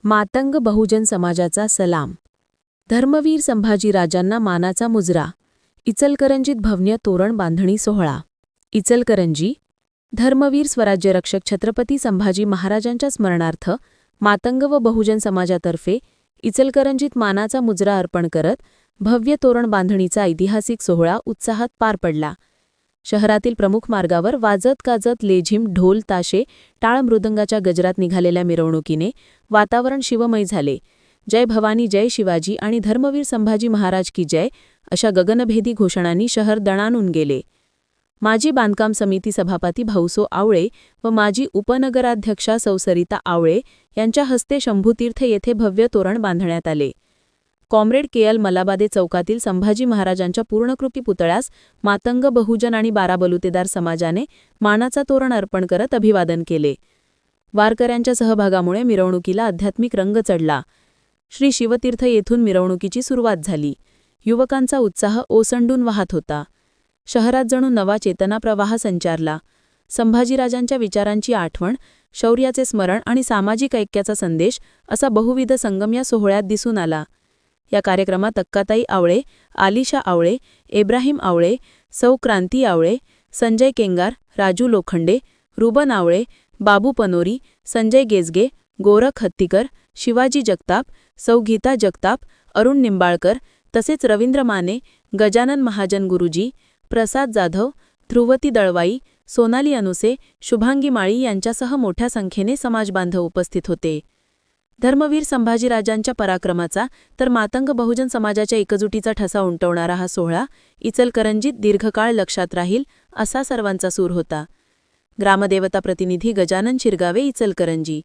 मातंग बहुजन समाजाचा सलाम. धर्मवीर संभाजीराजांना मानाचा मुजरा. इचलकरंजीत भव्य तोरण बांधणी सोहळा. इचलकरंजी. धर्मवीर स्वराज्यरक्षक छत्रपती संभाजी महाराजांच्या स्मरणार्थ मातंग व बहुजन समाजातर्फे इचलकरंजीत मानाचा मुजरा अर्पण करत भव्य तोरण बांधणीचा ऐतिहासिक सोहळा उत्साहात पार पडला. शहरातील प्रमुख मार्गावर वाजत गाजत लेझिम, ढोल, ताशे, टाळ मृदंगाच्या गजरात निघालेल्या मिरवणुकीने वातावरण शिवमय झाले. जय भवानी, जय शिवाजी आणि धर्मवीर संभाजी महाराज की जय अशा गगनभेदी घोषणांनी शहर दणाणून गेले. माजी बांधकाम समिती सभापती भाऊसो आवळे व माजी उपनगराध्यक्षा सौ सरिता आवळे यांच्या हस्ते शंभूतीर्थ येथे भव्य तोरण बांधण्यात आले. Comrade KL. मलाबादे चौकातील संभाजी महाराजांच्या पूर्णकृती पुतळ्यास मातंग बहुजन आणि बाराबलुतेदार समाजाने मानाचा तोरण अर्पण करत अभिवादन केले. वारकऱ्यांच्या सहभागामुळे मिरवणुकीला आध्यात्मिक रंग चढला. श्री शिवतीर्थ येथून मिरवणुकीची सुरुवात झाली. युवकांचा उत्साह ओसंडून वाहत होता. शहरात जणू नवा चेतनाप्रवाह संचारला. संभाजीराजांच्या विचारांची आठवण, शौर्याचे स्मरण आणि सामाजिक ऐक्याचा संदेश असा बहुविध संगम या सोहळ्यात दिसून आला. या कार्यक्रमात अक्काताई आवळे, आलिशा आवळे, इब्राहिम आवळे, सौ क्रांती आवळे, संजय केंगार, राजू लोखंडे, रुबन आवळे, बाबू पनोरी, संजय गेजगे, गोरख हत्तीकर, शिवाजी जगताप, सौ गीता जगताप, अरुण निंबाळकर तसेच रवींद्र माने, गजानन महाजन गुरुजी, प्रसाद जाधव, ध्रुवती दळवाई, सोनाली अनुसे, शुभांगी माळी यांच्यासह मोठ्या संख्येने समाजबांधव उपस्थित होते. धर्मवीर संभाजीराजांच्या पराक्रमाचा तर मातंग बहुजन समाजाच्या एकजुटीचा ठसा उमटवणारा हा सोहळा इचलकरंजीत दीर्घकाळ लक्षात राहील असा सर्वांचा सूर होता. ग्रामदेवता प्रतिनिधी गजानन शिरगावे, इचलकरंजी.